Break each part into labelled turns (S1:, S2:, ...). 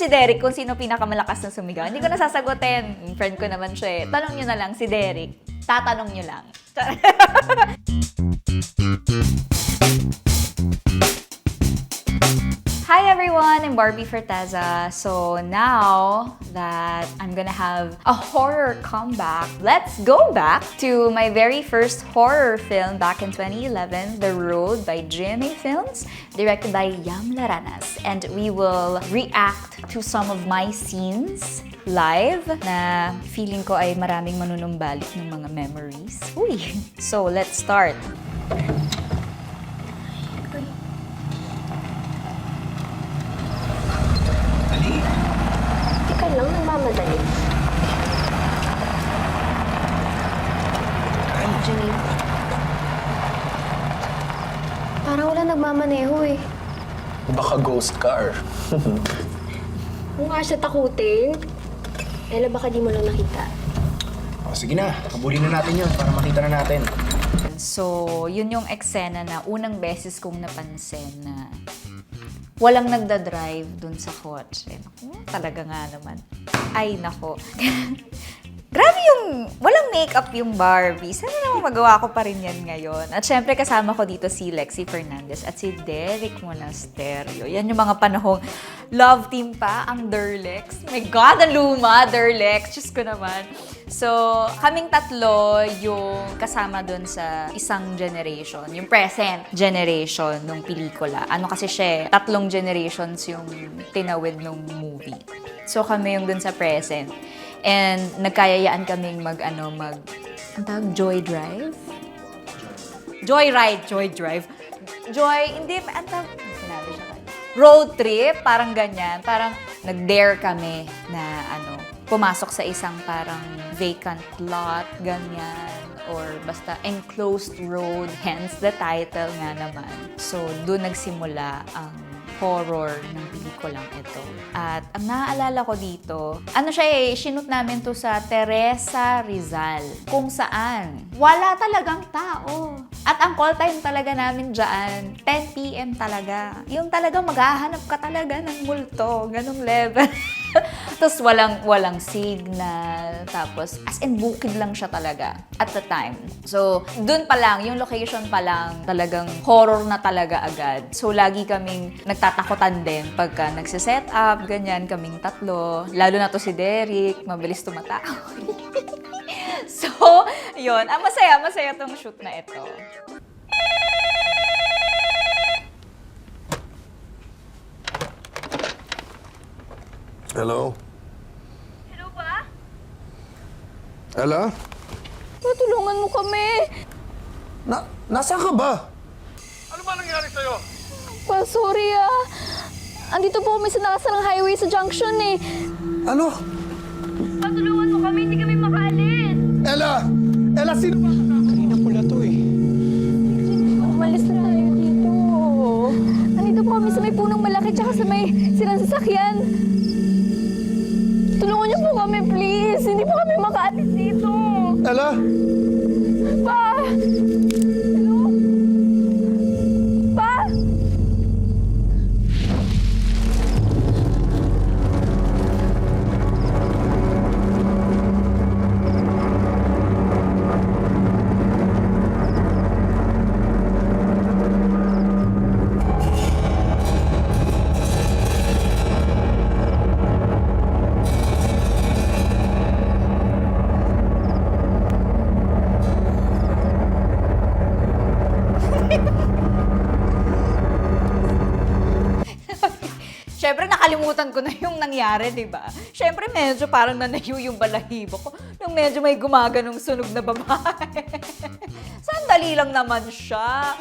S1: si Derek kung sino pinakamalakas na sumigaw. Hindi ko nasasagutin. Friend ko naman siya eh. Tanong nyo na lang si Derek. Tatanong nyo lang. Hi everyone, I'm Barbie Forteza. So now that I'm gonna have a horror comeback, let's go back to my very first horror film back in 2011, The Road by GMA Films, directed by Yam Laranas. And we will react to some of my scenes live na feeling ko ay maraming manunumbalik ng mga memories. Uy! So let's start.
S2: Teka lang, nagmamadali. Janine. Parang wala nagmamaneho eh.
S3: Baka ghost car.
S2: Kung nga siya takutin, Ella, baka di mo lang nakita.
S3: O, sige na, habulin na natin yun para makita na natin.
S1: So, yun yung eksena na unang beses kong napansin na walang nagdadrive dun sa kotse. Talaga nga naman. Ay, nako. Grabe yung, walang makeup yung Barbie. Sana naman magawa ko pa rin yan ngayon. At syempre kasama ko dito si Lexie Fernandez at si Derek Monasterio. Yan yung mga panahong love team pa, ang Derlex. My God, ang luma, Derlex. Diyos ko naman. So, kaming tatlo yung kasama dun sa isang generation, yung present generation ng pelikula. Ano kasi siya, tatlong generations yung tinawid ng movie. So, kami yung dun sa present. And nagkayayaan kaming ang tawag, Joy Drive? Joyride, Joy Drive. Hindi, ang tawag, sinabi siya kayo. Road trip, parang ganyan. Parang nag-dare kami na pumasok sa isang parang vacant lot, ganyan. Or basta enclosed road, hence the title nga naman. So, doon nagsimula ang horror ng pelikulang ito. At ang naaalala ko dito, sinut namin to sa Teresa Rizal, kung saan wala talagang tao. At ang call time talaga namin dyan, 10 p.m. talaga. Yung talagang maghahanap ka talaga ng multo, ganong level. Tapos walang signal, tapos as in bukid lang siya talaga at the time. So, dun pa lang, yung location pa lang, talagang horror na talaga agad. So, lagi kaming nagtatakutan din pagka nagsiset up, ganyan kaming tatlo. Lalo na to si Derek, mabilis tumatawa. So, yun. Masaya tong shoot na ito.
S4: Hello?
S1: Hello ba?
S4: Ella?
S1: Matulungan mo kami.
S4: Nasaan ka ba?
S5: Ano ba nangyari sa'yo?
S2: Well, sorry Andito po kami sa nakasarang highway sa junction eh.
S4: Ano?
S1: Matulungan mo kami, hindi kami makaalis.
S4: Ella! Ella, sino ba?
S3: Kanina pula to eh.
S2: Umalis na tayo dito. Andito po kami sa may punong malaki tsaka sa may sirang sasakyan. Tulungan niyo po kami, please. Hindi po kami makaalis dito.
S4: Ella?
S2: Pa! Hello? Pa!
S1: Siyempre, nakalimutan ko na yung nangyari, di ba? Siyempre, medyo parang nanayo yung balahibo ko nung medyo may gumaganong sunog na babae. Sandali lang naman siya.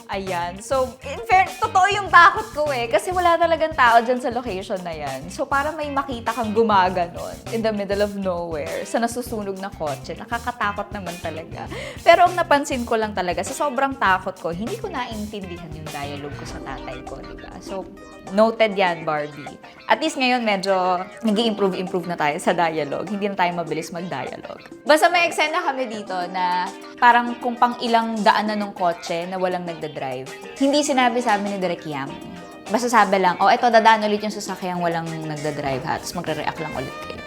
S1: Ayan. So, in fairness, totoo yung takot ko eh. Kasi wala talagang tao dyan sa location na yan. So, para may makita kang gumaganon in the middle of nowhere sa nasusunog na kotse, nakakatakot naman talaga. Pero ang napansin ko lang talaga, sa sobrang takot ko, hindi ko naintindihan yung dialogue ko sa tatay ko, diba? So, noted yan, Barbie. At least ngayon, medyo nag-i-improve na tayo sa dialogue. Hindi na tayo mabilis mag-dialogue. Basta may eksena kami dito na parang kung pang ilang daan na nung kotse na walang nagda-drive. Hindi sinabi sa amin ni Direk Yam basta sabi lang, oh, eto, dadaan ulit yung sasakyang walang nagdadrive ha, tapos magre-react lang ulit kayo.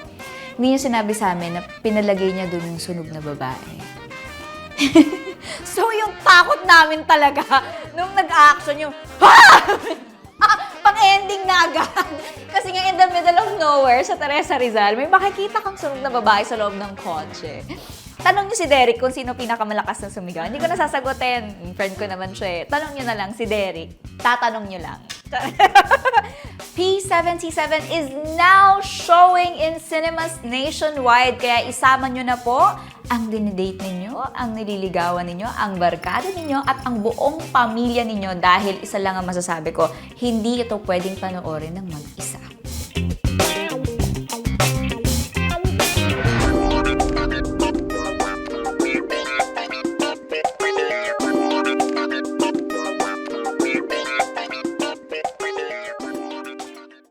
S1: Hindi niya sinabi sa amin na pinalagay niya dun yung sunog na babae. So, yung takot namin talaga, nung nag-action yung, ha! Pang-ending na agad. Kasi nga in the middle of nowhere sa Teresa Rizal, may makikita kang sunog na babae sa loob ng kotse. Tanong niyo si Derek kung sino pinakamalakas na sumigaw. Hindi ko nasasagutin. Friend ko naman siya eh. Tanong niyo na lang si Derek. Tatanong niyo lang. P77 is now showing in cinemas nationwide. Kaya isama niyo na po ang dinidate ninyo, ang nililigawan ninyo, ang barkada ninyo, at ang buong pamilya ninyo dahil isa lang ang masasabi ko, hindi ito pwedeng panoorin ng mag-isa.